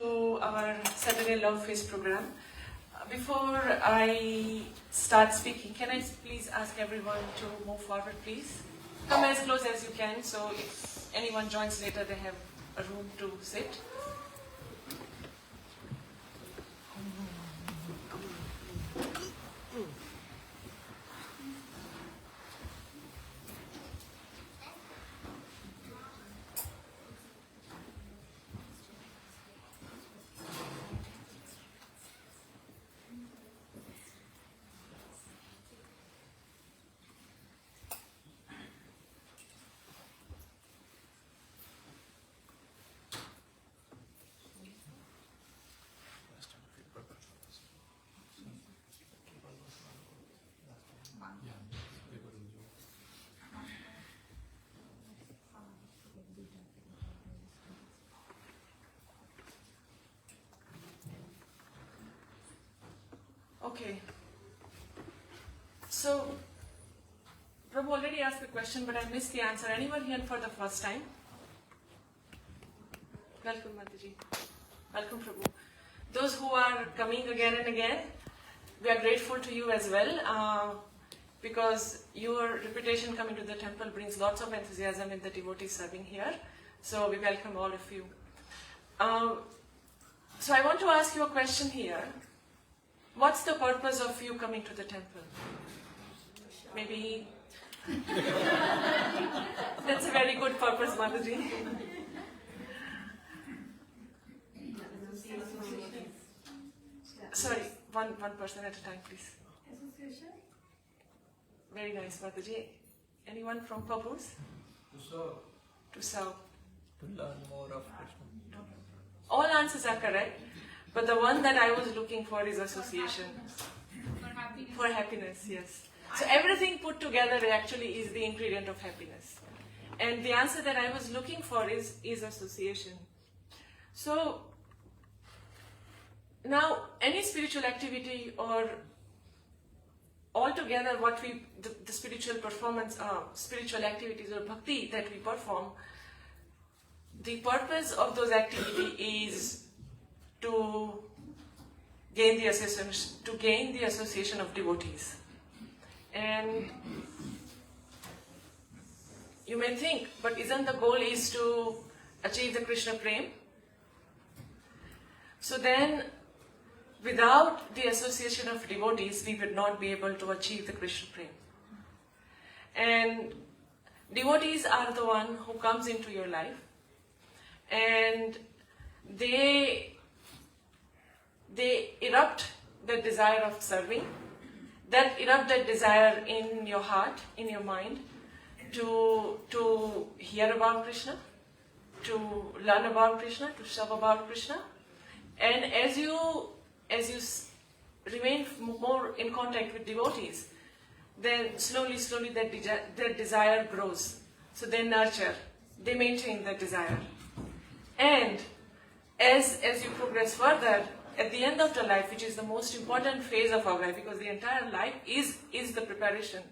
To our Saturday LoveFeast program. Before I start speaking, can I please ask everyone to move forward, please? Come as close as you can, so if anyone joins later, they have a room to sit. Okay. So, Prabhu already asked the question, but I missed the answer. Anyone here for the first time? Welcome, Mataji. Welcome, Prabhu. Those who are coming again and again, we are grateful to you as well, because your reputation coming to the temple brings lots of enthusiasm in the devotees serving here. So we welcome all of you. So I want to ask you a question here. What's the purpose of you coming to the temple? Maybe that's a very good purpose, Mataji. Sorry, one person at a time, please. Association? Very nice, Mataji. Anyone from purpose? To serve. To serve. To learn more of Krishna. All answers are correct. But the one that I was looking for is association. For happiness, yes. So everything put together actually is the ingredient of happiness. And the answer that I was looking for is association. So, now any spiritual activity or altogether what the spiritual performance, spiritual activities or bhakti that we perform, the purpose of those activities is to gain the association of devotees. And you may think, but isn't the goal is to achieve the Krishna Prem? So then, without the association of devotees, we would not be able to achieve the Krishna Prem. And devotees are the one who comes into your life, and they erupt the desire of serving, that erupt that desire in your heart, in your mind, to hear about Krishna, to learn about Krishna, to serve about Krishna. And as you remain more in contact with devotees, then slowly that desire grows. So they nurture, they maintain that desire. And as you progress further, at the end of the life, which is the most important phase of our life, because the entire life is the preparation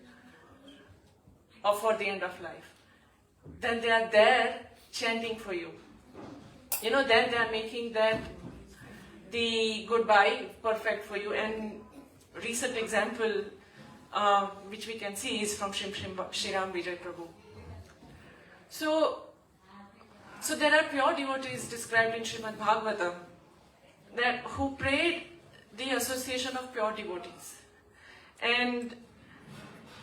for the end of life, then they are there chanting for you. Then they are making that the goodbye perfect for you. And recent example which we can see is from Shri Ram Vijay Prabhu. So there are pure devotees described in Srimad Bhagavatam that who prayed the association of pure devotees. And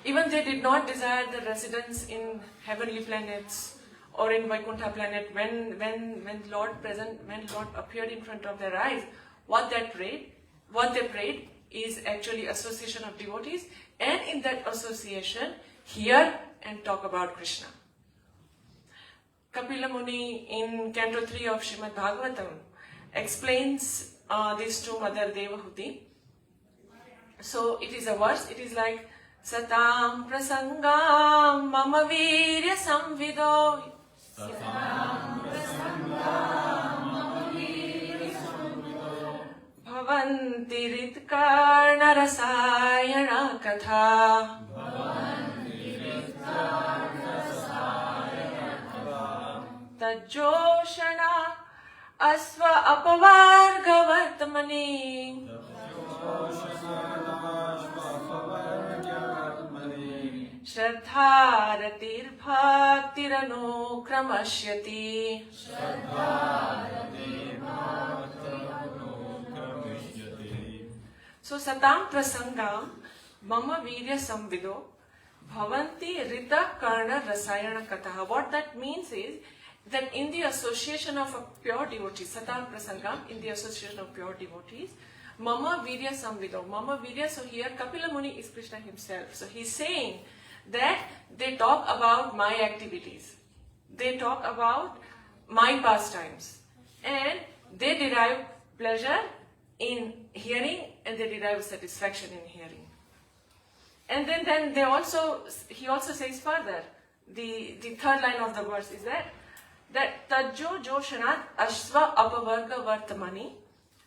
even they did not desire the residence in heavenly planets or in Vaikuntha planet when Lord appeared in front of their eyes. What they prayed is actually association of devotees, and in that association hear and talk about Krishna. Kapila Muni in Canto 3 of Srimad Bhagavatam explains this to Mother Devahuti. So it is a verse, it is like Satam prasangam mama virya samvido. Satam prasangam mama virya samvido. Bhavanti ritkarna rasayana katha. Bhavanti ritkarna rasayana katha. Tajoshana asva apavarga vartamani Shraddharatir bhaktirano kramashyati. So satam prasangam mama virya samvido bhavanti rita karna rasayana kataha. What that means is that in the association of a pure devotee, satam prasangam, in the association of pure devotees, mama virya samvido. Mama virya, so here Kapila Muni is Krishna himself. So he's saying that they talk about my activities, they talk about my pastimes, and they derive pleasure in hearing and they derive satisfaction in hearing. And then he also says further, the third line of the verse is that tajjo joshanat ashva apavarga vartamani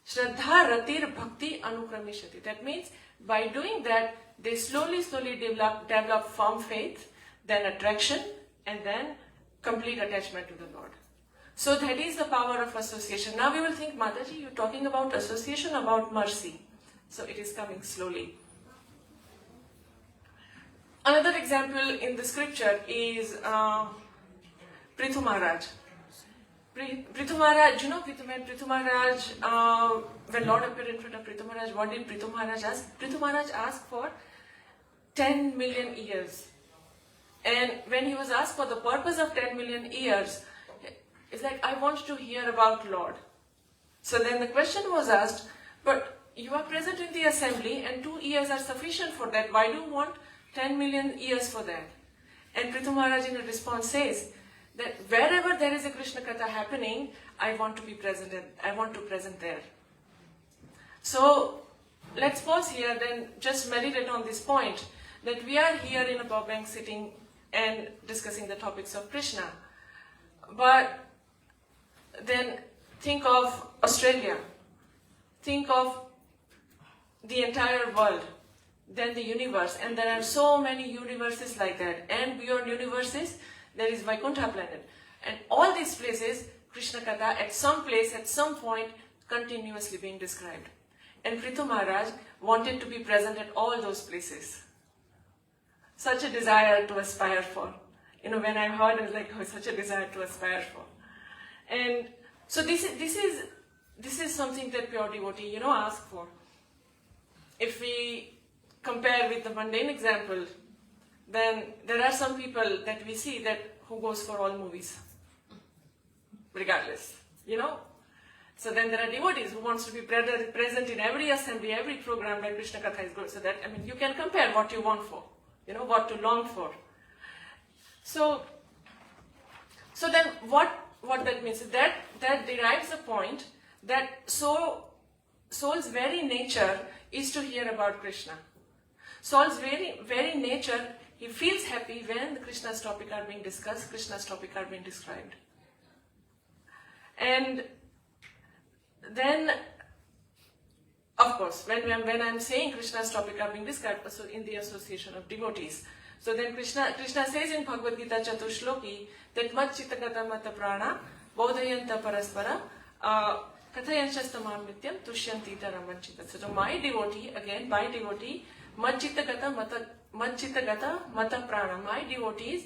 shraddha ratir bhakti anukramishati. That means by doing that, they slowly develop firm faith, then attraction, and then complete attachment to the Lord. So that is the power of association. Now we will think, Mataji, you're talking about association, about mercy. So it is coming slowly. Another example in the scripture is Prithu Maharaj. Prithu Maharaj, you know Prithu Maharaj, when Lord appeared in front of Prithu Maharaj, what did Prithu Maharaj ask? Prithu Maharaj asked for 10 million years. And when he was asked for the purpose of 10 million years, it's like, I want to hear about Lord. So then the question was asked, but you are present in the assembly and 2 years are sufficient for that. Why do you want 10 million years for that? And Prithu Maharaj in a response says that wherever there is a Krishna Katha happening, I want to be present and I want to present there. So let's pause here, then just meditate on this point, that we are here in a Burbank sitting and discussing the topics of Krishna. But then think of Australia, think of the entire world, then the universe, and there are so many universes like that, and beyond universes there is Vaikuntha planet, and all these places Krishna Katha at some place, at some point, continuously being described. And Prithu Maharaj wanted to be present at all those places. Such a desire to aspire for. When I heard, I was like, oh, such a desire to aspire for. And so this is something that pure devotee, ask for. If we compare with the mundane example, then there are some people that we see that who goes for all movies, regardless, So then there are devotees who wants to be present in every assembly, every program where Krishna Katha is good. So that, you can compare what you want for, what to long for. So then what that means is that derives a point that soul's very nature is to hear about Krishna. Soul's very nature, he feels happy when the Krishna's topic are being discussed, Krishna's topic are being described. And then, of course, when I'm saying Krishna's topic are being described, also in the association of devotees. So then Krishna says in Bhagavad Gita Chatushloki that mat chittagata mata prana bodhayanta paraspara kathayanshastamam nityam tushyanti taramanchita. So my devotee, mat chittagata mata prana, my devotees,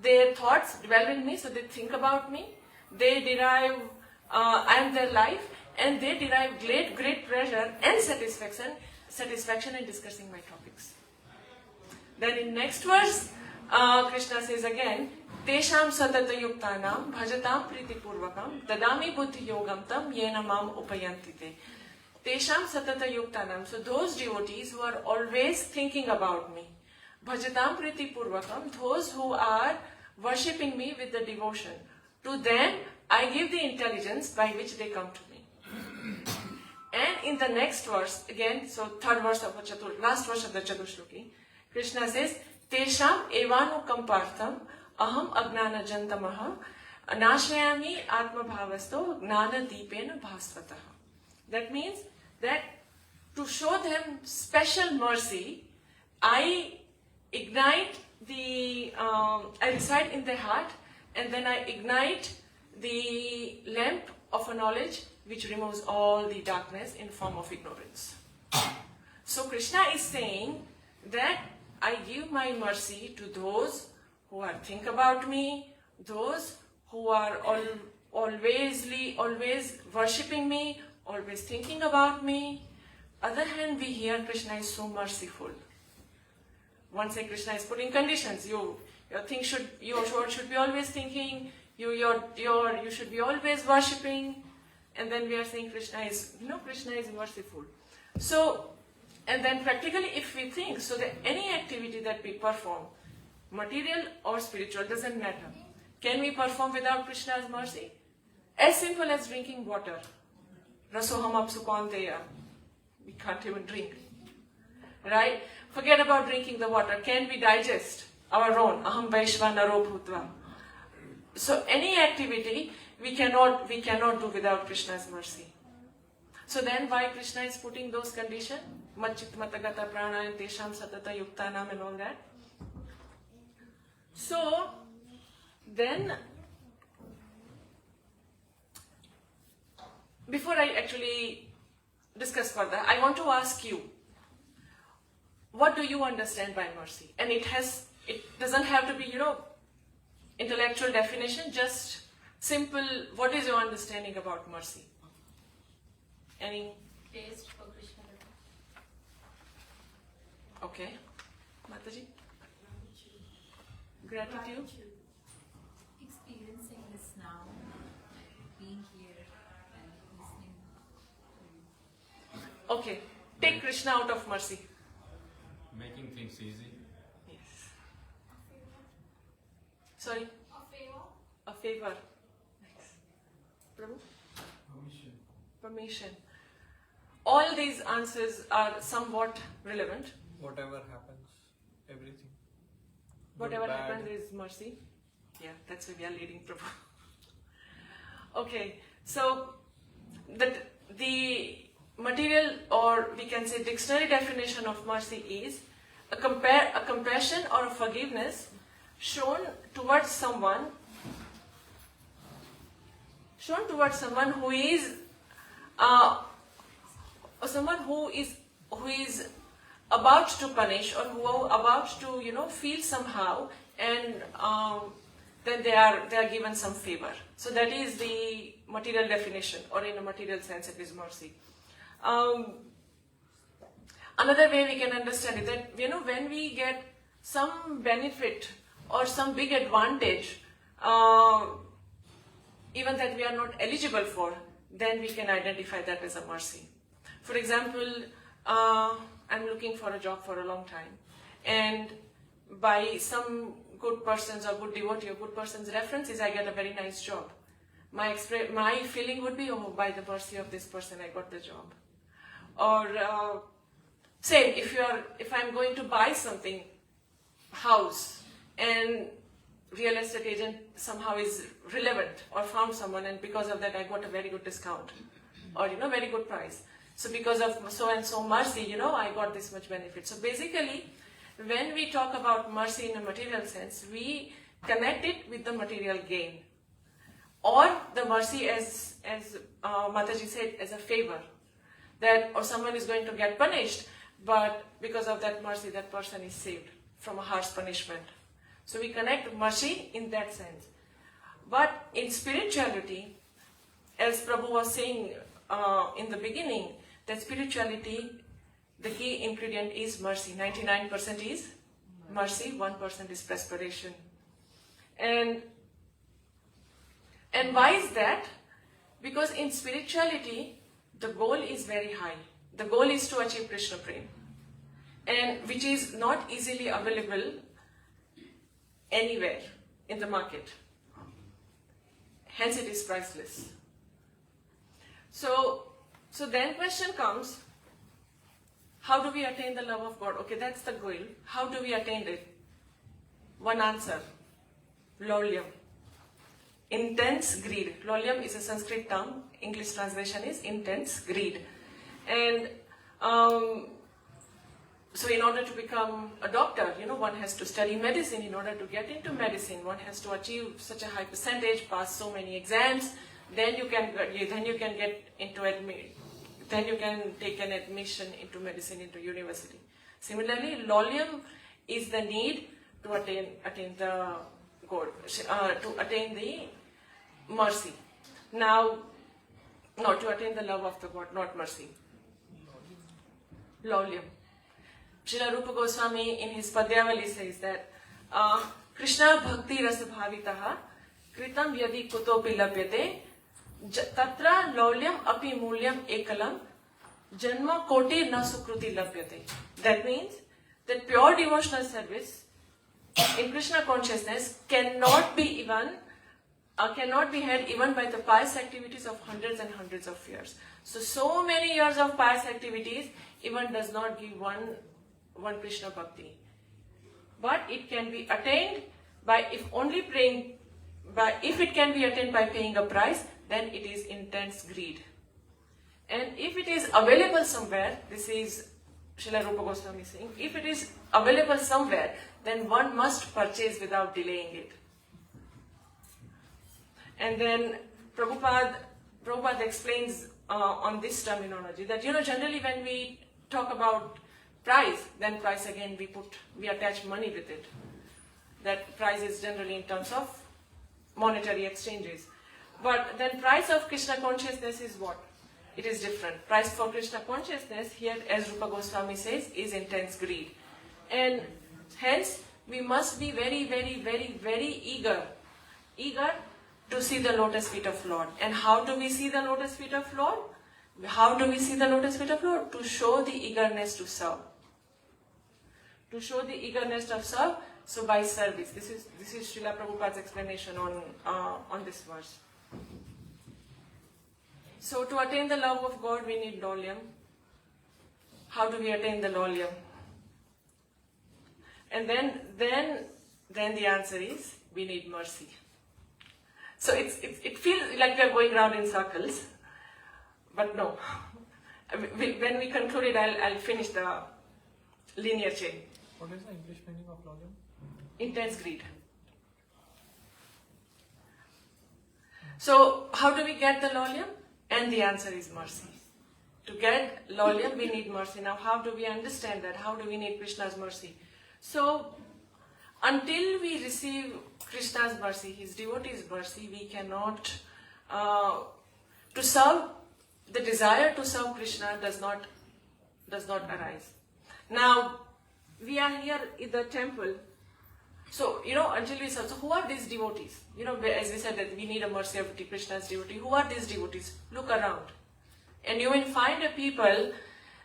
their thoughts dwell in me, so they think about me, they derive, I am their life, and they derive great pleasure and satisfaction in discussing my topics. Then in next verse, Krishna says again, Tesham satata yuktanam bhajatam priti purvakam dadami buddhi yogam tam yena mam upayantite. Tesham satata yuktanam. So those devotees who are always thinking about me. Bhajatam priti purvakam. Those who are worshipping me with the devotion. To them, I give the intelligence by which they come to me. And in the next verse, again, so third verse of the last verse of the Chatushloki, Krishna says, Tesham evanukam partham aham agnana jantamaha nashayami atma bhavasto gnana deepena bhasvataha. That means that to show them special mercy, I ignite I recite in their heart and then I ignite the lamp of a knowledge which removes all the darkness in form of ignorance. So Krishna is saying that I give my mercy to those who are think about me, those who are always worshipping me, always thinking about me. Other hand, we hear Krishna is so merciful. One say Krishna is putting conditions. Your word should be always thinking. You should be always worshipping. And then we are saying Krishna is merciful. So, and then practically if we think, so that any activity that we perform, material or spiritual, doesn't matter. Can we perform without Krishna's mercy? As simple as drinking water. Rasoham apsupanteya. We can't even drink. Right? Forget about drinking the water. Can we digest our own? Aham vaishva naro bhutva. So any activity we cannot do without Krishna's mercy. So then why Krishna is putting those conditions? Machit matagata prana and tesham satata yuktanam and all that. So then, before I actually discuss further, I want to ask you, what do you understand by mercy? And it doesn't have to be, intellectual definition, just simple, what is your understanding about mercy? Any? Taste for Krishna. Okay. Mataji? Gratitude? Experiencing this now, being here and listening to you. Okay. Take Krishna out of mercy. Making things easy. Yes. Sorry? A favor. A favor. Nice. Prabhu? Permission. Permission. All these answers are somewhat relevant. Whatever happens, everything. Whatever Good, bad. happens is mercy. Yeah, that's why we are leading Prabhu. Okay, so the material, or we can say dictionary definition of mercy is a compassion or a forgiveness shown towards someone who is or someone who is about to punish, or who are about to feel somehow, and then they are given some favor. So that is the material definition, or in a material sense it is mercy. Another way we can understand it, that when we get some benefit or some big advantage, even that we are not eligible for, then we can identify that as a mercy. For example, I'm looking for a job for a long time, and by some good person's or good devotee or good person's references, I get a very nice job. My feeling would be, oh, by the mercy of this person, I got the job. Or same, if I'm going to buy something, house, and real estate agent somehow is relevant or found someone, and because of that I got a very good discount, or very good price. So because of so and so mercy, I got this much benefit. So basically, when we talk about mercy in a material sense, we connect it with the material gain, or the mercy as Mataji said, as a favor, that or someone is going to get punished, but because of that mercy, that person is saved from a harsh punishment. So we connect mercy in that sense. But in spirituality, as Prabhu was saying in the beginning, that spirituality, the key ingredient is mercy. 99% is mercy, 1% is perspiration. And why is that? Because in spirituality, the goal is very high. The goal is to achieve Krishna Prem, and which is not easily available anywhere in the market. Hence it is priceless. So then question comes, how do we attain the love of God? Okay, that's the goal. How do we attain it? One answer, laulyam. Intense greed. Laulyam is a Sanskrit term. English translation is intense greed. And So in order to become a doctor, one has to study medicine. In order to get into medicine, one has to achieve such a high percentage, pass so many exams, then you can get into then you can take an admission into medicine, into university. Similarly, lolium is the need to attain the God, to attain the mercy. Now, to attain the love of the God, not mercy. Lolium. Srila Rupa Goswami in his Padyavali says that Krishna Bhakti Rasa Bhavitaha Kritam Yadi Kutopi Labhyate Tatra Laulyam Api Mulyam Ekalam Janma Koti Na Sukruti Labhyate. That means that pure devotional service in Krishna consciousness cannot be had even by the pious activities of hundreds and hundreds of years. So many years of pious activities even does not give one Krishna Bhakti. But it can be attained by if it can be attained by paying a price, then it is intense greed. And if it is available somewhere, this is Srila Rupa Goswami saying, if it is available somewhere, then one must purchase without delaying it. And then Prabhupada explains on this terminology that, generally when we talk about price, then price again we attach money with it. That price is generally in terms of monetary exchanges. But then price of Krishna consciousness is what? It is different. Price for Krishna consciousness here, as Rupa Goswami says, is intense greed. And hence, we must be very, very, very, very eager to see the lotus feet of Lord. And how do we see the lotus feet of Lord? How do we see the lotus feet of Lord? To show the eagerness to serve. To show the eagerness of serve, so by service. This is Srila Prabhupada's explanation on this verse. So to attain the love of God, we need lolium. How do we attain the lolium? And then the answer is, we need mercy. So it feels like we are going round in circles, but no. When we conclude it, I'll finish the linear chain. What is the English meaning of lolium? Intense greed. So how do we get the lolium? And the answer is mercy. To get lolium, we need mercy. Now, how do we understand that? How do we need Krishna's mercy? So, until we receive Krishna's mercy, his devotees' mercy, we cannot, to serve, the desire to serve Krishna does not arise. Now, we are here in the temple. So, until we serve, so who are these devotees? As we said that we need a mercy of Krishna's devotee. Who are these devotees? Look around. And you will find a people,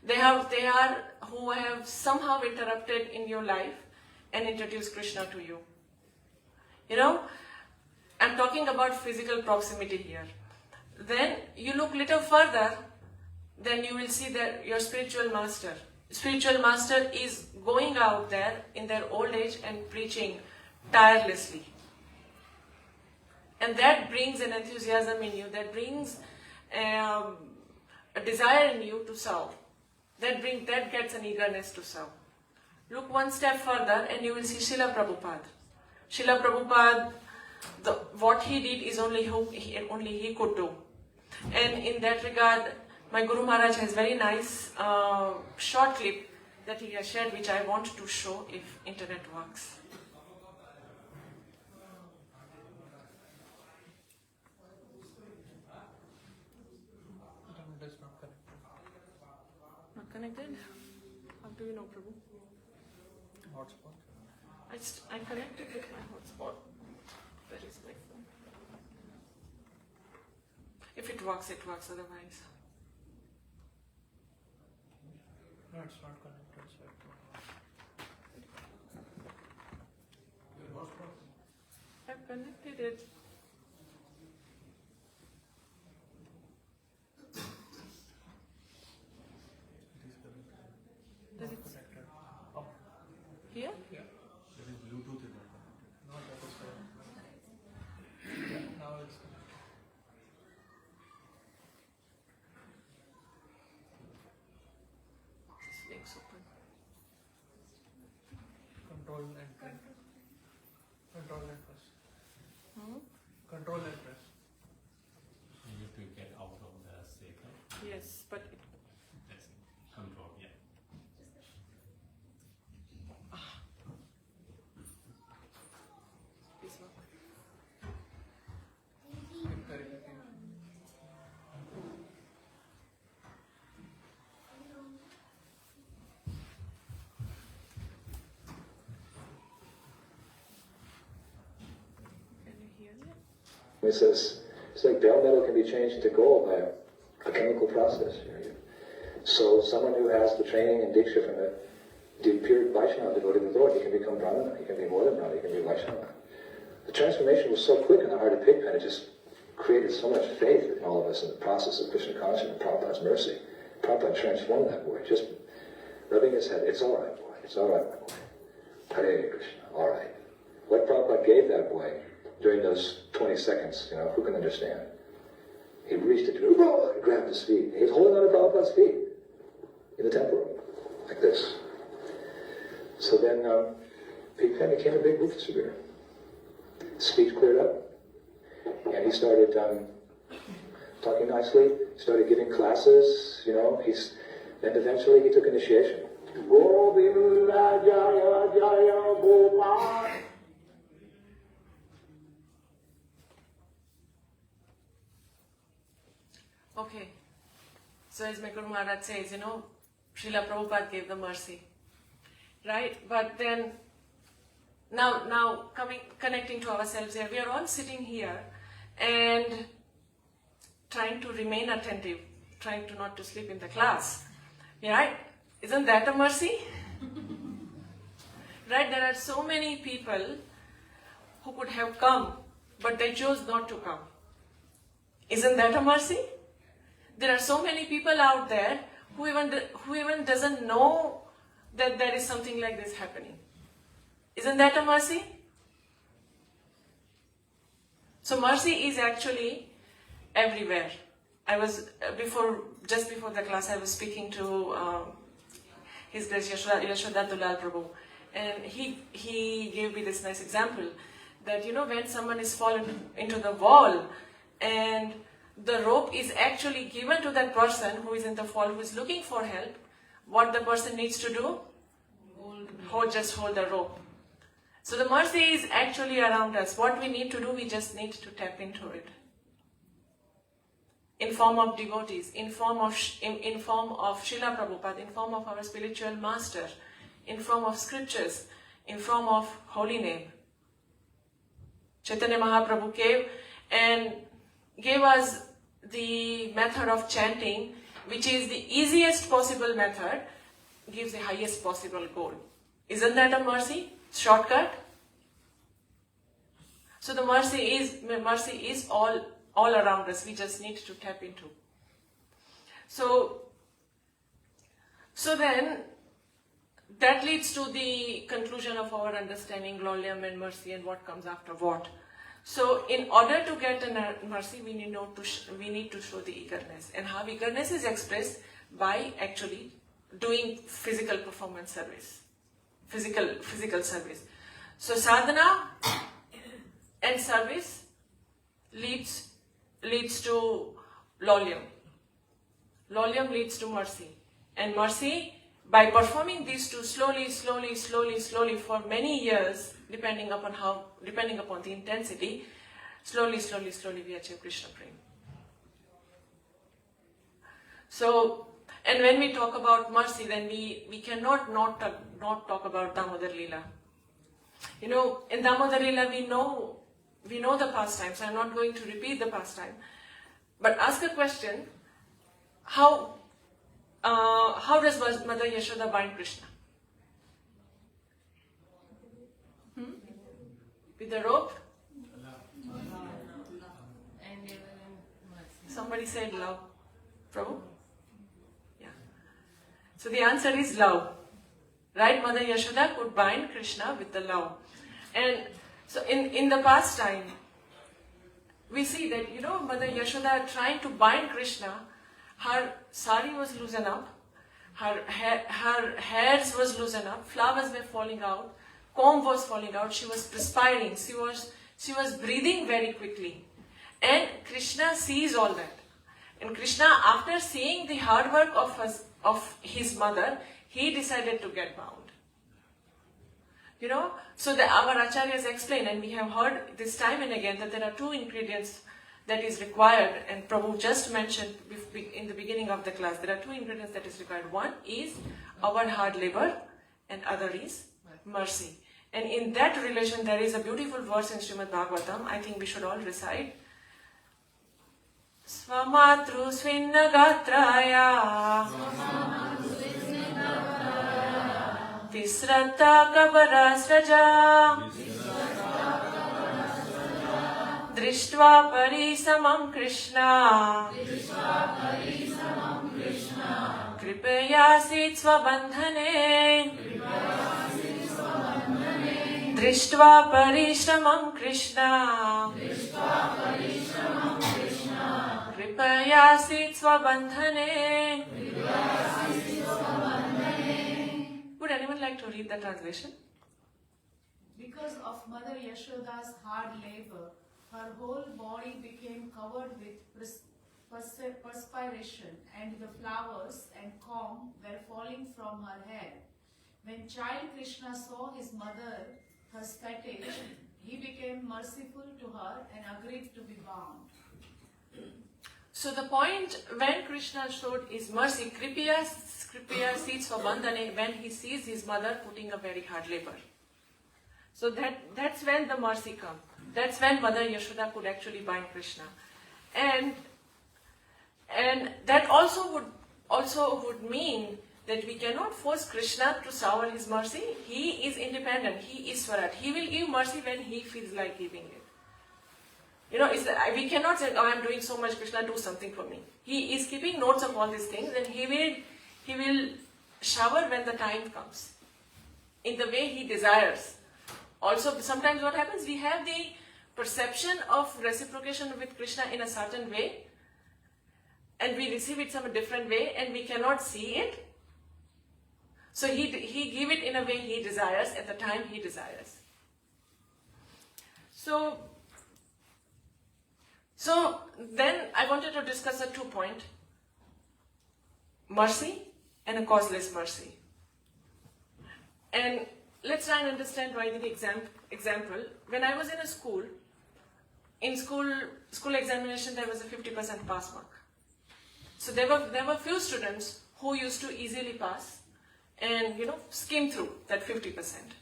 who have somehow interrupted in your life and introduced Krishna to you. I'm talking about physical proximity here. Then you look little further, then you will see that your spiritual master is going out there in their old age and preaching tirelessly. And that brings an enthusiasm in you, that brings a desire in you to serve. That gets an eagerness to serve. Look one step further and you will see Srila Prabhupada. Srila Prabhupada, what he did is only he could do. And in that regard, my Guru Maharaj has very nice short clip that he has shared, which I want to show if internet works. Internet is not connected. Not connected? How do you know, Prabhu? Hotspot. I connected with my hotspot. Where is my phone? If it works, otherwise. No, it's not connected. So I've connected it. Does it connected. Oh, here? yeah. There is Bluetooth in that. No, that is yeah, now it's connected. This link's open. Control and press. Control and press. Hmm? Control and press. You need to get out of the state, right? Yes, but That's control, yeah. this one. Correct. Can you hear me? It says, it's like bell metal can be changed to gold by a chemical process. So someone who has the training and diksha from a pure Vaishnava devotee of the Lord, he can become Brahmana, he can be more than Brahmana, he can be Vaishnava. The transformation was so quick in the heart of Pigpen, it just created so much faith in all of us in the process of Krishna consciousness and Prabhupada's mercy. Prabhupada transformed that boy, just rubbing his head, it's all right, boy, it's all right, my boy. Hare Krishna, all right. What Prabhupada gave that boy during those 20 seconds, who can understand? He reached it, and grabbed his feet. He was holding on to Prabhupada's feet in the temple room, like this. So then, Pigpen became a big Bhuktasubir. Speech cleared up, and he started talking nicely. He started giving classes, then eventually he took initiation. Govinda Jaya Jaya Gopal. Okay. So as my Guru Maharaj says, Srila Prabhupada gave the mercy. Right? But then, now connecting to ourselves here, we are all sitting here and trying to remain attentive, trying to not to sleep in the class. Right? Isn't that a mercy? Right? There are so many people who could have come, but they chose not to come. Isn't that a mercy? There are so many people out there who even doesn't know that there is something like this happening. Isn't that a mercy? So mercy is actually everywhere. I was just before the class, I was speaking to His Grace Yashoda Dulal Prabhu, and he gave me this nice example that when someone is fallen into the wall and the rope is actually given to that person who is in the fall, who is looking for help, what the person needs to do? Just hold the rope. So the mercy is actually around us. What we need to do, we just need to tap into it. In form of devotees, in form of Srila Prabhupada, in form of our spiritual master, in form of scriptures, in form of holy name. Chaitanya Mahaprabhu gave us the method of chanting, which is the easiest possible method, gives the highest possible goal. Isn't that a mercy? Shortcut? So the mercy is all around us. We just need to tap into. So then that leads to the conclusion of our understanding lowliness and mercy and what comes after what. So in order to get a mercy, we need to show the eagerness. And how eagerness is expressed? By actually doing physical performance service. Physical service. So sadhana and service leads to lowliness. Lowliness leads to mercy. And mercy, by performing these two slowly for many years, depending upon the intensity, slowly we achieve Krishna Prem. So, and when we talk about mercy, then we cannot not talk about Damodar Leela. In Damodar Leela we know the pastime, so I'm not going to repeat the pastime. But ask a question: how does Mother Yashoda bind Krishna? With the rope? Somebody said love. Prabhu? Yeah. So the answer is love. Right? Mother Yashoda could bind Krishna with the love. And so in the pastime, we see that, Mother Yashoda trying to bind Krishna, her sari was loosened up, her hairs was loosened up, flowers were falling out, comb was falling out, she was perspiring, she was breathing very quickly. And Krishna sees all that. And Krishna, after seeing the hard work of his mother, he decided to get bound. You know, so our acharyas explain, and we have heard this time and again, that there are two ingredients that is required, and Prabhu just mentioned in the beginning of the class, there are two ingredients that is required. One is our hard labor, and other is mercy. And in that relation, there is a beautiful verse in Srimad Bhagavatam, I think we should all recite. Svamatru svinnagatraya Tisrata kabarasraja Drishtva parisamam Krishna Kripayasit svabandhane Drishtva parishramam Krishna Kripayasit svabandhane. Would anyone like to read the translation? Because of Mother Yashoda's hard labor, her whole body became covered with perspiration, and the flowers and comb were falling from her hair. When child Krishna saw his mother, her fetish, he became merciful to her and agreed to be bound. So the point when Krishna showed his mercy, Kripiya seeds for bandhane, when he sees his mother putting a very hard labor. So that's when the mercy comes. That's when Mother Yashoda could actually bind Krishna. And that also would mean that we cannot force Krishna to shower his mercy. He is independent. He is Swarat. He will give mercy when he feels like giving it. You know, we cannot say, oh, I'm doing so much, Krishna, do something for me. He is keeping notes of all these things, and he will shower when the time comes, in the way he desires. Also, sometimes what happens, we have the perception of reciprocation with Krishna in a certain way, and we receive it some different way, and we cannot see it. So he give it in a way he desires, at the time he desires. So then I wanted to discuss a 2 point. Mercy and a causeless mercy. And let's try and understand why the example. When I was in a school, school examination, there was a 50% pass mark. So there were few students who used to easily pass and, you know, skim through that 50%.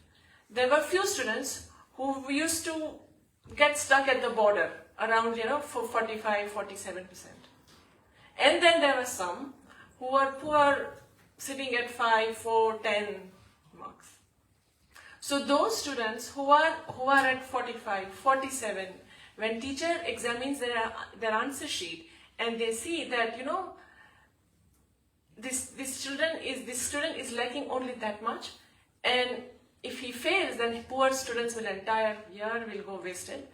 There were few students who used to get stuck at the border around, you know, for 45, 47%. And then there were some who were sitting at 5, 4, 10 marks. So those students who are at 45, 47, when teacher examines their answer sheet and they see that, you know, this student is lacking only that much, and if he fails, then poor students will entire year will go wasted.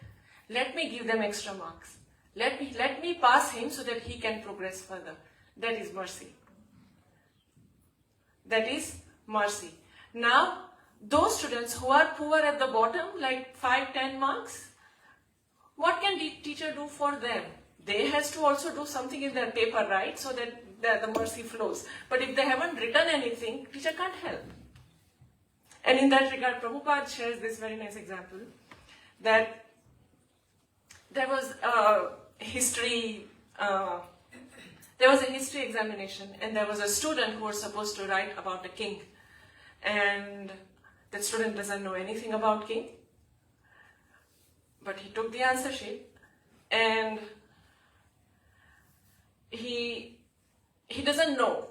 Let me give them extra marks. Let me pass him so that he can progress further. That is mercy. That is mercy. Now, those students who are poor at the bottom, like 5, 10 marks, what can the teacher do for them? They has to also do something in their paper, right? So that the mercy flows. But if they haven't written anything, teacher can't help. And in that regard, Prabhupada shares this very nice example that there was a history examination, and there was a student who was supposed to write about the king, and that student doesn't know anything about king, but he took the answer sheet, and he doesn't know.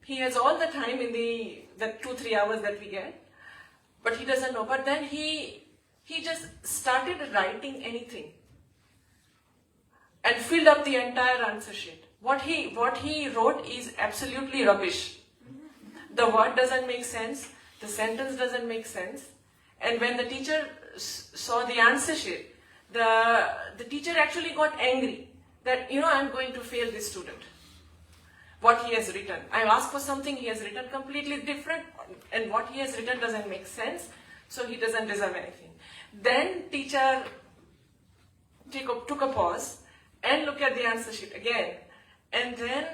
He has all the time in the 2-3 hours that we get, but he doesn't know. But then he just started writing anything and filled up the entire answer sheet. What he wrote is absolutely rubbish. The word doesn't make sense, the sentence doesn't make sense. And when the teacher saw the answer sheet, the teacher actually got angry that, you know, I'm going to fail this student. What he has written. I asked for something, he has written completely different, and what he has written doesn't make sense. so he doesn't deserve anything. Then teacher took a pause and looked at the answer sheet again. And then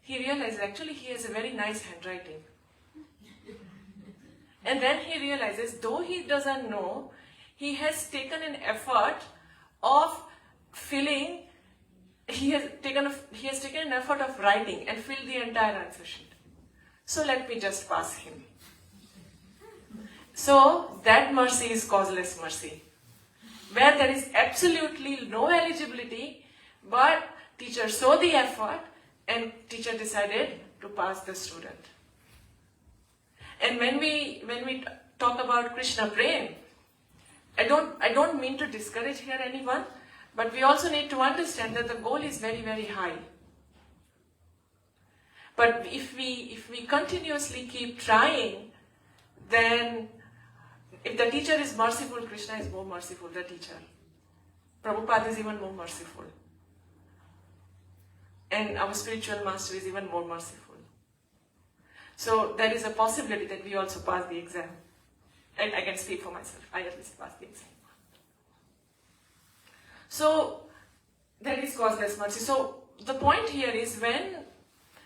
he realized actually he has a very nice handwriting. And then he realizes, though he doesn't know, he has taken an effort of filling, he has taken an effort of writing and filled the entire answer sheet. So let me just pass him. So that mercy is causeless mercy, where there is absolutely no eligibility, but teacher saw the effort and teacher decided to pass the student. And when we talk about Krishna Prem, I don't mean to discourage here anyone, but we also need to understand that the goal is very, very high. But if we continuously keep trying, then if the teacher is merciful, Krishna is more merciful, the teacher. Prabhupada is even more merciful. And our spiritual master is even more merciful. So there is a possibility that we also pass the exam. And I can speak for myself. I at least passed the exam. So there is causeless mercy. So the point here is when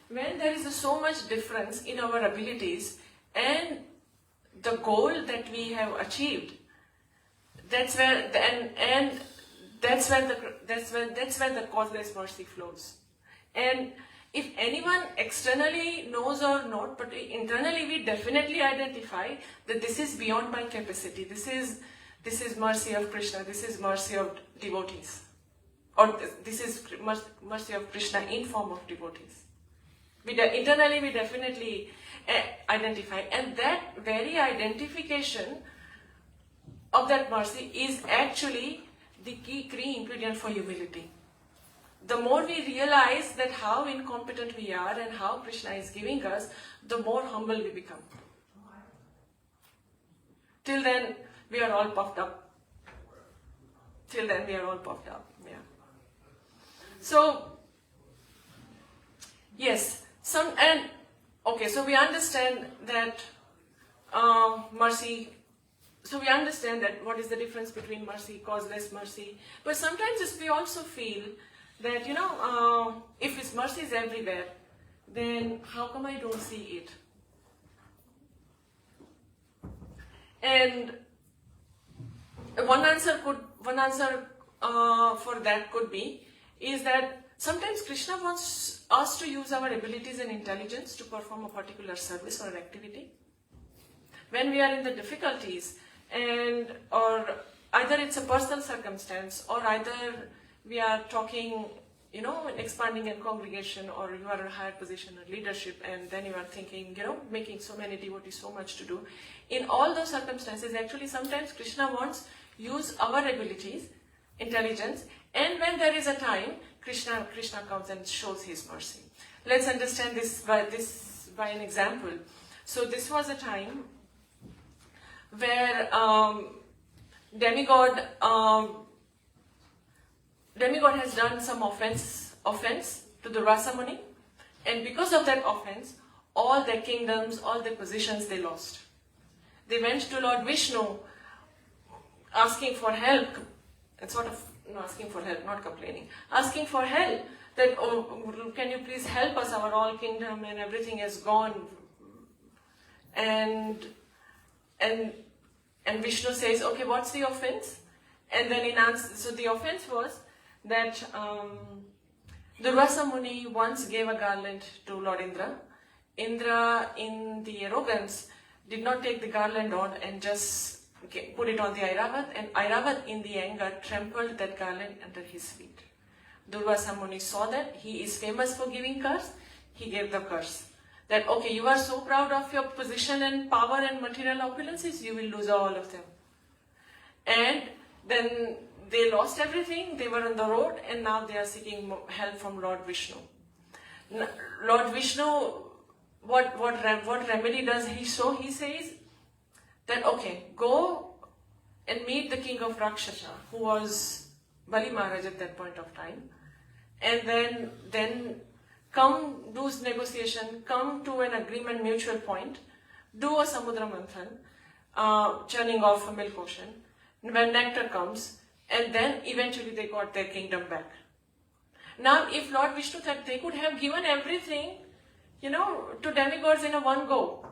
there is so much difference in our abilities and the goal that we have achieved, that's where the causeless mercy flows. And if anyone externally knows or not, but internally we definitely identify that this is beyond my capacity. This is mercy of Krishna. This is mercy of devotees, or this is mercy of Krishna in form of devotees. Internally we definitely identify, and that very identification of that mercy is actually the key ingredient for humility. The more we realize that how incompetent we are and how Krishna is giving us, the more humble we become. Till then, we are all puffed up. Yeah. So, yes, so we understand that mercy. So we understand that what is the difference between mercy, causeless mercy. But sometimes we also feel that, if His mercy is everywhere, then how come I don't see it? And one answer for that could be is that sometimes Krishna wants us to use our abilities and intelligence to perform a particular service or activity. When we are in the difficulties, or either it's a personal circumstance, or either we are talking, expanding a congregation, or you are in a higher position of leadership, and then you are thinking, making so many devotees, so much to do. In all those circumstances, actually sometimes Krishna wants use our abilities, intelligence, and when there is a time, Krishna comes and shows His mercy. Let's understand this by an example. So this was a time where demigod has done some offense to the Rasa Muni, and because of that offense, all their kingdoms, all their positions they lost. They went to Lord Vishnu asking for help, and sort of asking for help, not complaining, asking for help, that, can you please help us, our all kingdom and everything is gone. And Vishnu says, okay, what's the offense? And then in answer, so the offense was that the Rasa Muni once gave a garland to Lord Indra. Indra, in the arrogance, did not take the garland on and just put it on the Airavat, and Airavat in the anger trampled that garland under his feet. Durvasa Muni saw that, he is famous for giving curse, he gave the curse. That, okay, you are so proud of your position and power and material opulences, you will lose all of them. And then they lost everything, they were on the road, and now they are seeking help from Lord Vishnu. Lord Vishnu, what remedy does he show? He says that, okay, go and meet the king of Rakshasa, who was Bali Maharaj at that point of time, and then come do negotiation, come to an agreement, mutual point, do a Samudra Manthan, churning off a milk ocean, when nectar comes, and then eventually they got their kingdom back. Now, if Lord Vishnu thought they could have given everything, to demigods in a one go,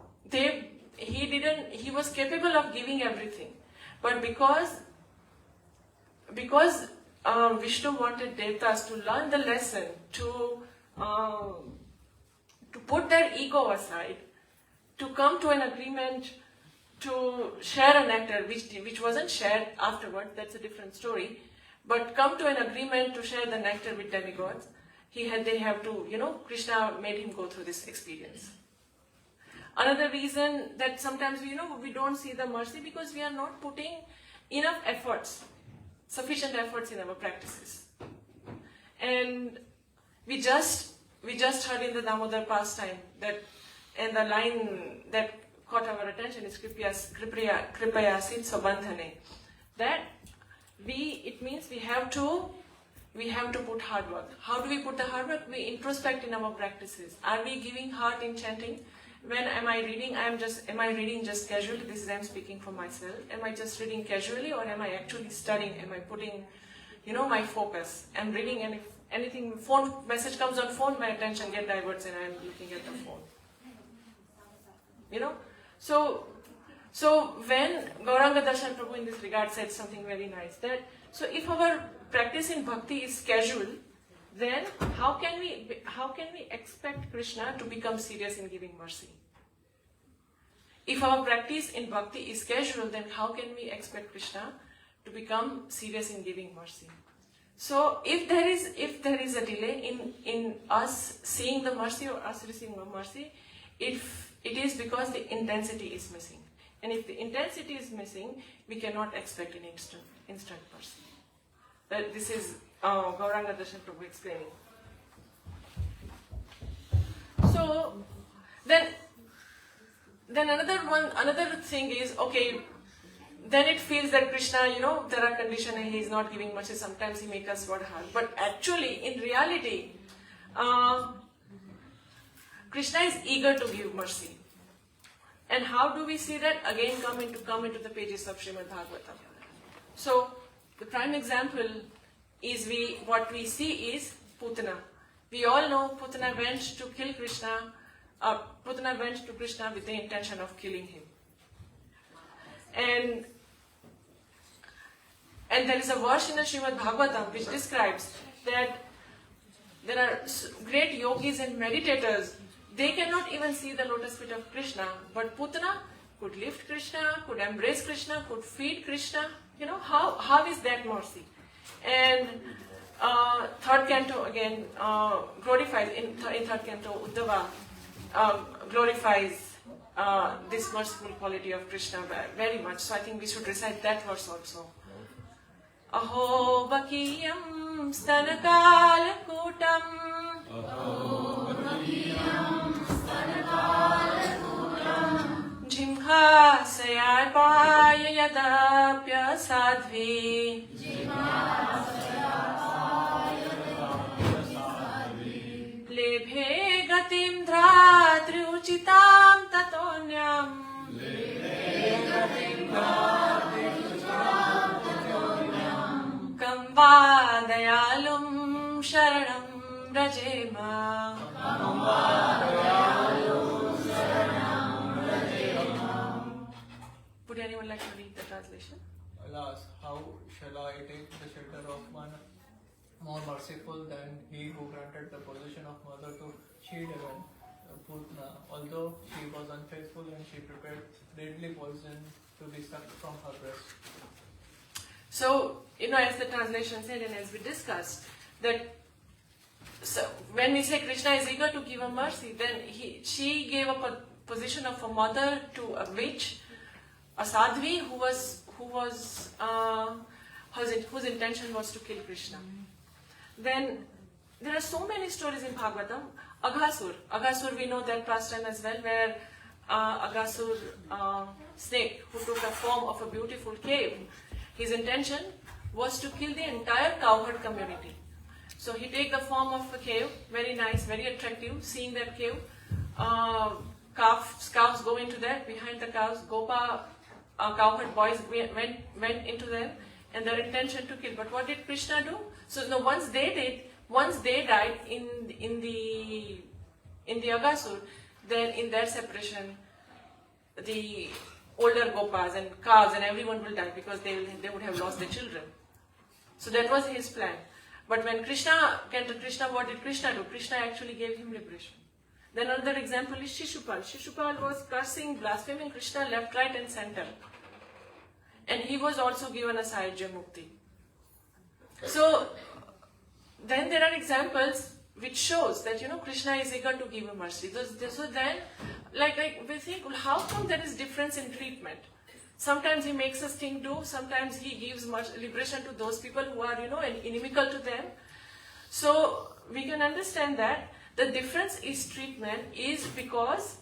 he was capable of giving everything. But because Vishnu wanted Devatas to learn the lesson, to put their ego aside, to come to an agreement to share a nectar, which wasn't shared afterward, that's a different story, but come to an agreement to share the nectar with demigods, Krishna made him go through this experience. Another reason that sometimes we don't see the mercy because we are not putting enough efforts, sufficient efforts in our practices. And we just heard in the Damodar pastime and the line that caught our attention is Kripaya Sitso Bandhane. That it means we have to put hard work. How do we put the hard work? We introspect in our practices. Are we giving heart in chanting? When am I reading? Am I reading just casually? This is I'm speaking for myself. Am I just reading casually or am I actually studying? Am I putting, my focus? I'm reading and if anything, phone message comes on phone, my attention gets diverted and I'm looking at the phone. So when Gauranga Darshan Prabhu in this regard said something very nice, that so if our practice in bhakti is casual, then how can we expect Krishna to become serious in giving mercy? If our practice in bhakti is casual, then how can we expect Krishna to become serious in giving mercy? So if there is a delay in us seeing the mercy or us receiving the mercy, it is because the intensity is missing. And if the intensity is missing, we cannot expect an instant mercy. This is Gauranga Darshan Prabhu explaining. So then another thing is, okay, then it feels that Krishna, there are conditions and he is not giving mercy. Sometimes he makes us work hard. But actually, in reality, Krishna is eager to give mercy. And how do we see that? Again, come into the pages of Srimad Bhagavatam. So the prime example is what we see is Putana. We all know Putana went to kill Krishna. Putana went to Krishna with the intention of killing him. And there is a verse in the Srimad Bhagavatam which describes that there are great yogis and meditators. They cannot even see the lotus feet of Krishna, but Putana could lift Krishna, could embrace Krishna, could feed Krishna. How is that mercy? And third canto again glorifies, in third canto Uddhava glorifies this merciful quality of Krishna very much. So I think we should recite that verse also. Aho bakiyam stanakala kutam Jimhasayapaya yadapya sadvi Lebhe gatim dhratri uchitam tatonyam Kamba dayalum sharanam rajema Would anyone like to read the translation? Alas, how shall I take the shelter of one more merciful than he who granted the position of mother to Shridevan, Putna, although she was unfaithful and she prepared deadly poison to be sucked from her breast. So, as the translation said and as we discussed, that so when we say Krishna is eager to give a mercy, then she gave up a position of a mother to a witch, a sadhvi whose intention was to kill Krishna. Then there are so many stories in Bhagavatam. Aghasur, we know that pastime as well, where Aghasur snake who took the form of a beautiful cave, his intention was to kill the entire cowherd community. So he take the form of a cave, very nice, very attractive, seeing that cave. Cows go into that, behind the cows, Gopa cowherd boys went into them, and their intention to kill. But what did Krishna do? So no, once they died in the Agasur, then in their separation, the older gopas and calves and everyone will die because they would have lost their children. So that was his plan. But when Krishna came to Krishna, what did Krishna do? Krishna actually gave him liberation. Then another example is Shishupal. Shishupal was cursing, blaspheming Krishna left, right and center. And he was also given a Sahajya Mukti. So then there are examples which shows that, Krishna is eager to give a mercy. So then, like we think, well, how come there is difference in treatment? Sometimes he makes us think do, sometimes he gives much liberation to those people who are, inimical to them. So we can understand that the difference is treatment is because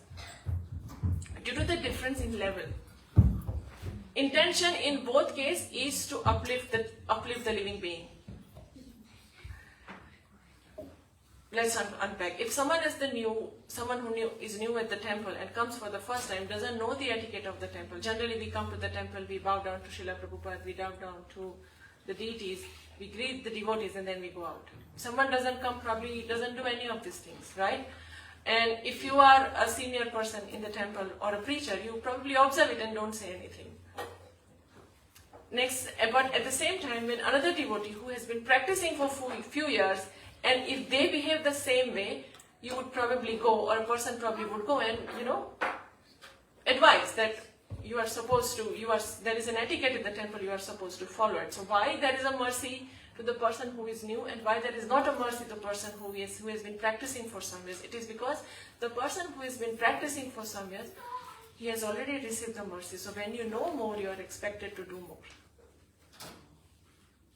due to the difference in level. Intention in both cases is to uplift the living being. Let's unpack. If someone is is new at the temple and comes for the first time, doesn't know the etiquette of the temple. Generally, we come to the temple, we bow down to Srila Prabhupada, we bow down to the deities, we greet the devotees, and then we go out. Someone doesn't come, probably doesn't do any of these things, right? And if you are a senior person in the temple or a preacher, you probably observe it and don't say anything. Next, but at the same time, when another devotee who has been practicing for a few years, and if they behave the same way, you would probably go, or a person probably would go and, advise that you are supposed to, there is an etiquette in the temple, you are supposed to follow it. So why there is a mercy to the person who is new, and why there is not a mercy to the person who has been practicing for some years? It is because the person who has been practicing for some years, he has already received the mercy. So when you know more, you are expected to do more.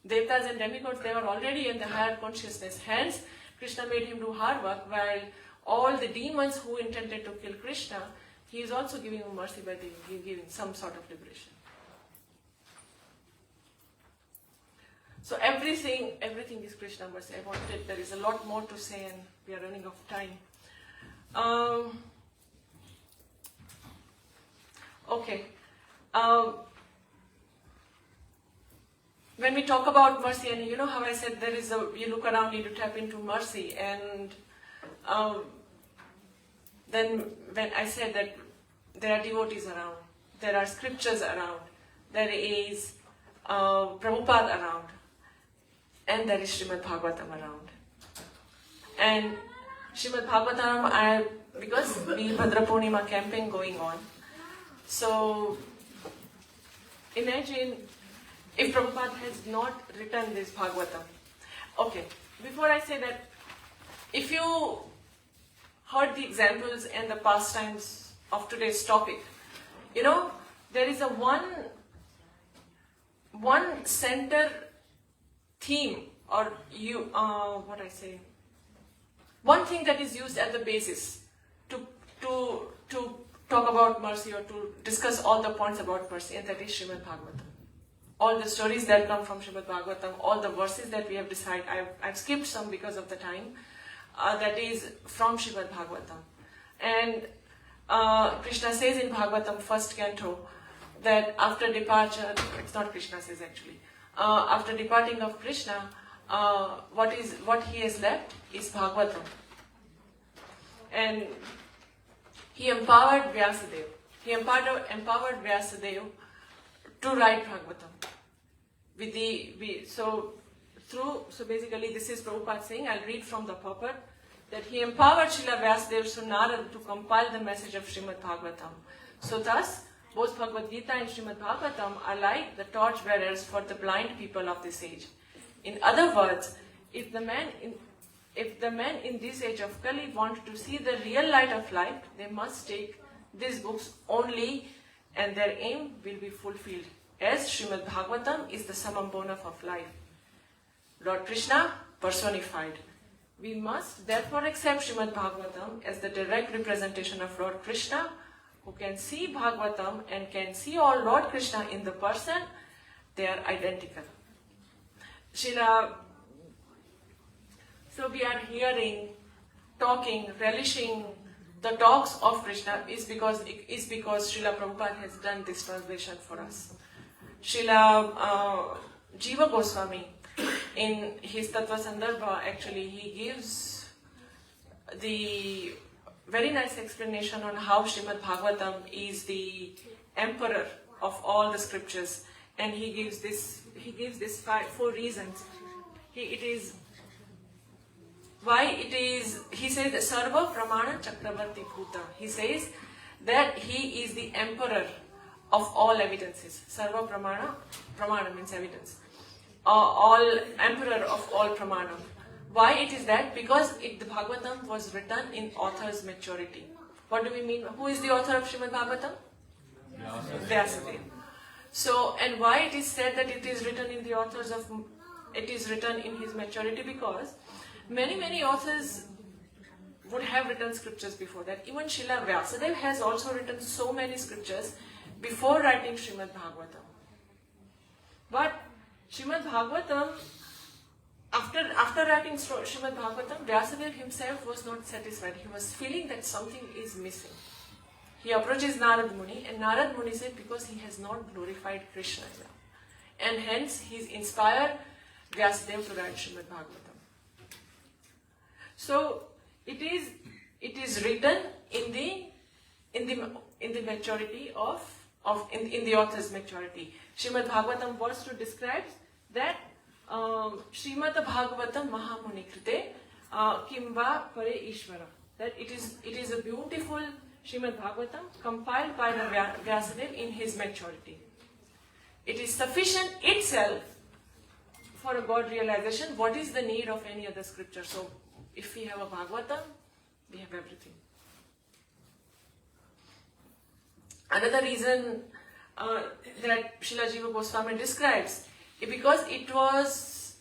Devtas and demigods, they were already in the higher consciousness. Hence, Krishna made him do hard work, while all the demons who intended to kill Krishna, he is also giving him mercy by giving some sort of liberation. So everything is Krishna mercy. There is a lot more to say and we are running out of time. Okay. When we talk about mercy, and you know how I said you look around, you need to tap into mercy, and then when I said that there are devotees around, there are scriptures around, there is Prabhupada around, and there is Srimad Bhagavatam around. And Srimad Bhagavatam, because we Bhadra Purnima campaign going on, so imagine if Prabhupada has not written this Bhagavatam. Okay, before I say that, if you heard the examples and the pastimes of today's topic, there is a one center theme, or one thing that is used as the basis to talk about mercy, or to discuss all the points about mercy, and that is Srimad Bhagavatam. All the stories that come from Srimad Bhagavatam, all the verses that we have decided, I've skipped some because of the time, that is from Srimad Bhagavatam. And Krishna says in Bhagavatam, first canto, that after departure, it's not Krishna says actually, after departing of Krishna, what he has left is Bhagavatam. And he empowered Vyasadeva. He empowered Vyasadeva to write Bhagavatam. So basically this is Prabhupada saying, I'll read from the purport, that he empowered Srila Vyasadeva Sunarad to compile the message of Srimad Bhagavatam. So thus, both Bhagavad Gita and Srimad Bhagavatam are like the torch bearers for the blind people of this age. In other words, if the men in this age of Kali want to see the real light of life, they must take these books only, and their aim will be fulfilled, as Srimad Bhagavatam is the summum bonum of life. Lord Krishna personified. We must therefore accept Srimad Bhagavatam as the direct representation of Lord Krishna, who can see Bhagavatam and can see all Lord Krishna in the person. They are identical. So we are hearing, talking, relishing the talks of Krishna is because Srila Prabhupada has done this translation for us. Srila Jiva Goswami, in his Tattva Sandarbha, actually he gives the very nice explanation on how Srimad Bhagavatam is the emperor of all the scriptures, and he gives this 4 reasons. He says Sarva Pramana Chakravarti Bhuta. He says that he is the emperor of all evidences. Sarva Pramana means evidence. All emperor of all Pramana. Why it is that? Because the Bhagavatam was written in author's maturity. What do we mean? Who is the author of Srimad Bhagavatam? Vyasadeva. So, and why it is said that it is written in the authors of, it is written in his maturity? Because many authors would have written scriptures before that. Even Srila Vyasadeva has also written so many scriptures before writing Srimad Bhagavatam. But Srimad Bhagavatam, after writing Srimad Bhagavatam, Vyasadeva himself was not satisfied. He was feeling that something is missing. He approaches Narad Muni, and Narad Muni said because he has not glorified Krishna enough. And hence he inspired Vyasadeva to write Srimad Bhagavatam. So it is written in the maturity in the author's maturity. Srimad Bhagavatam was to describe that Srimad Bhagavatam Mahamuni Krite Kimva Pare Ishvara. That it is a beautiful Srimad Bhagavatam compiled by the Vyasadeva in his maturity. It is sufficient itself for a God realization. What is the need of any other scripture? So if we have a Bhagavatam, we have everything. Another reason that Srila Jiva Goswami describes is because it was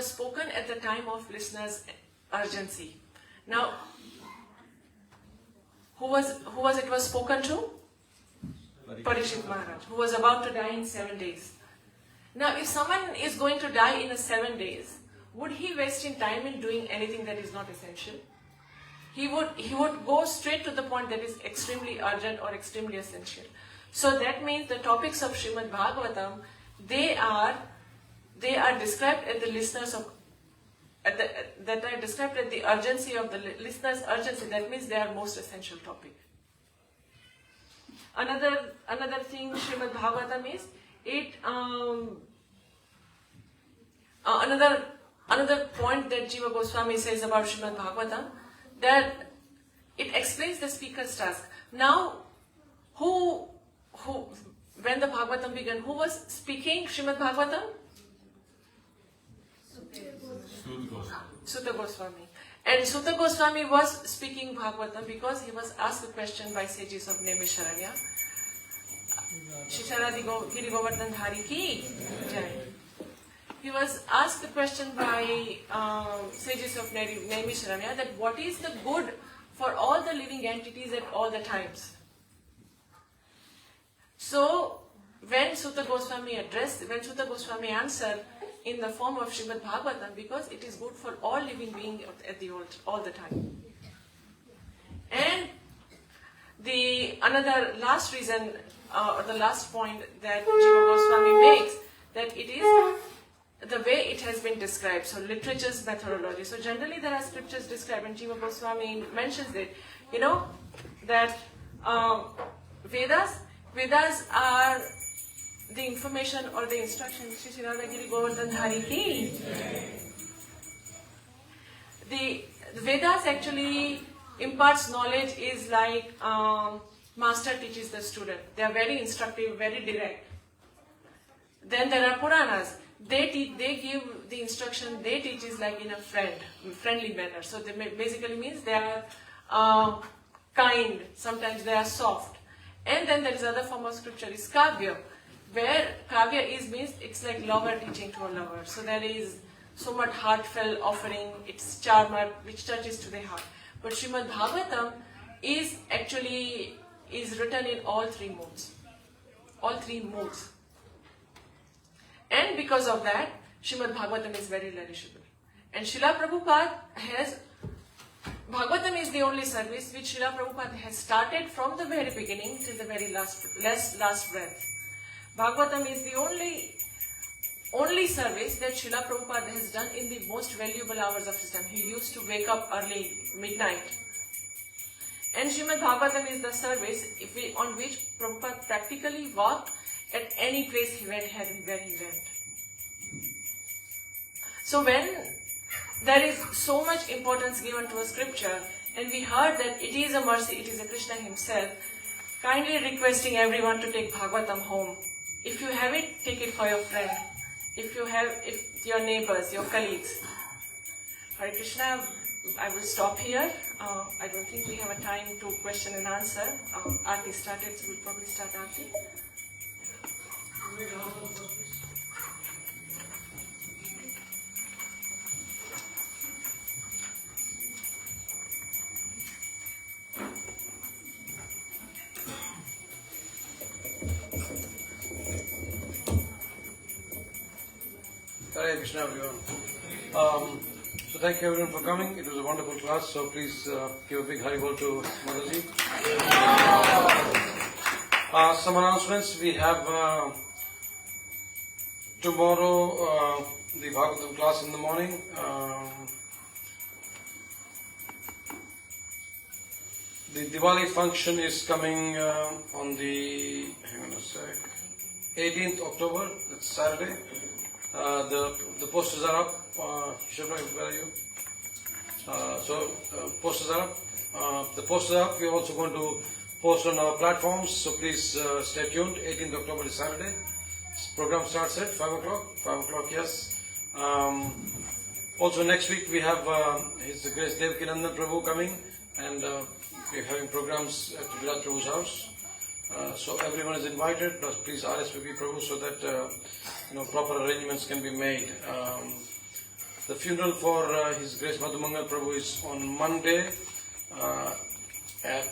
spoken at the time of listeners' urgency. Now, who was it was spoken to? Parikshit Maharaj, who was about to die in 7 days. Now, if someone is going to die in 7 days, would he waste his time in doing anything that is not essential? He would go straight to the point that is extremely urgent or extremely essential. So that means the topics of Srimad Bhagavatam, they are described at the listeners of that are described at the urgency of the listener's urgency. That means they are most essential topic. Another thing Srimad Bhagavatam is another point that Jiva Goswami says about Srimad Bhagavatam, that it explains the speaker's task. Now, who when the Bhagavatam began, who was speaking Srimad Bhagavatam? Sutta Goswami. And Sutta Goswami was speaking Bhagavatam because he was asked a question by sages of Naimisharanya. Shisharadi Giri Govardhan Dhari ki Jai. He was asked a question by sages of Naimisharanya that what is the good for all the living entities at all the times. So when Sutta Goswami answered in the form of Srimad Bhagavatam, because it is good for all living beings at all the time. And the last reason, or the last point that Jiva Goswami makes, that it is the way it has been described. So literature's methodology. So generally there are scriptures described, and Jiva Goswami mentions it. You know that Vedas are the information or the instruction. Shri Radhagiri Govardhan Dhari ki. The Vedas actually imparts knowledge is like master teaches the student. They are very instructive, very direct. Then there are Puranas. They give the instruction, they teach is like in a friendly manner. So they basically means they are kind, sometimes they are soft. And then there is other form of scripture is Kavya, where Kavya means it's like lover teaching to a lover. So there is so much heartfelt offering, it's charmer, which touches to the heart. But Srimad Bhagavatam is written in all three modes. And because of that, Srimad Bhagavatam is very relishable. And Srila Prabhupada has Bhagavatam is the only service which Srila Prabhupada has started from the very beginning till the very last breath. Bhagavatam is the only service that Srila Prabhupada has done in the most valuable hours of his time. He used to wake up early, midnight. And Srimad Bhagavatam is the service on which Prabhupada practically walked at any place he went, where he went. So when there is so much importance given to a scripture, and we heard that it is a mercy, it is a Krishna himself, kindly requesting everyone to take Bhagavatam home. If you have it, take it for your friend. If your neighbors, your colleagues. Hare Krishna, I will stop here. I don't think we have a time to question and answer. Aarti started, so we'll probably start Aarti. Hare Krishna, everyone. So thank you everyone for coming. It was a wonderful class. So please give a big Haribol to Mataji. Some announcements. We have tomorrow the Bhagavatam class in the morning. The Diwali function is coming on the 18th October. That's Saturday. The posters are up. Shubha, where are you? Posters are up. The posters are up. We are also going to post on our platforms. So please stay tuned. 18th October is Saturday. This program starts at 5 o'clock. 5 o'clock, yes. Also next week we have His Grace Devakinandan Prabhu coming, and we are having programs at Virat Prabhu's house. So everyone is invited. Please RSVP Prabhu so that proper arrangements can be made. The funeral for His Grace Madhumangal Prabhu is on Monday at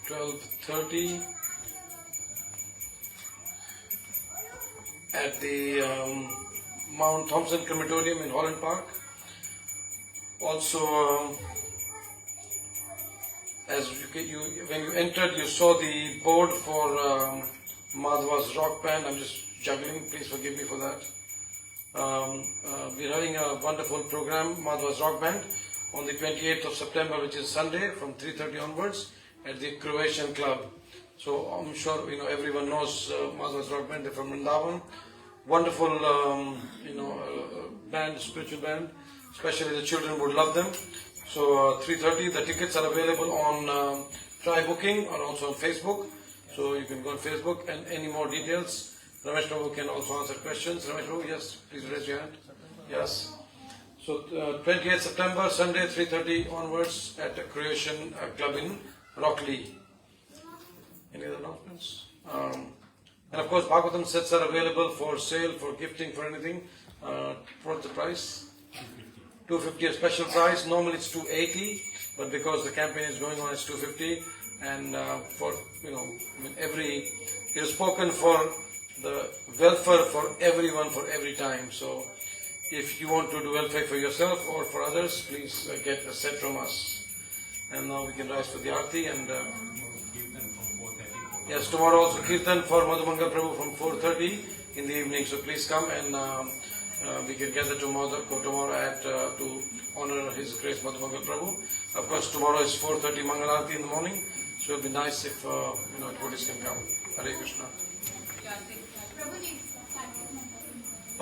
12:30 at the Mount Thompson Crematorium in Holland Park. Also, as when you entered, you saw the board for Madhava's rock band. I'm just juggling, please forgive me for that. We're having a wonderful program, Madhava's rock band, on the 28th of September, which is Sunday, from 3:30 onwards at the Croatian Club. So I'm sure everyone knows Madhava's rock band. They're from Vrindavan. Wonderful, band, spiritual band. Especially the children would love them. So 3:30, the tickets are available on Try Booking or also on Facebook. So you can go on Facebook, and any more details, Ramesh Prabhu can also answer questions. Ramesh Prabhu, yes, please raise your hand. Yes. So 28th September, Sunday, 3:30 onwards at the Croatian Club in Rockley. Any other announcements? And of course, Bhagavatam sets are available for sale, for gifting, for anything. What's the price? 250 a special price. Normally it's 280, but because the campaign is going on, it's 250. And it is spoken for the welfare for everyone, for every time. So if you want to do welfare for yourself or for others, please get a set from us. And now we can rise for the Aarti. And yes, tomorrow also Kirtan for Madhumangal Prabhu from 4:30 in the evening. So please come, and we can gather tomorrow to honor His Grace Madhumangal Prabhu. Of course, tomorrow is 4:30 Mangal Aarti in the morning. So it would be nice if devotees can come. Hare Krishna.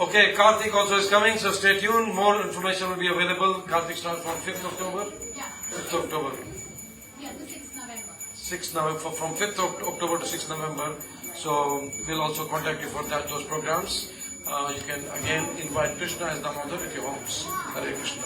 Okay, Karthik also is coming, so stay tuned. More information will be available. Karthik starts from 5th October. Yeah. 5th October. Yeah, the 6th November. 6th November, from 5th October to 6th November. So we'll also contact you for those programs. You can again invite Krishna as Damodar at your homes. Hare Krishna.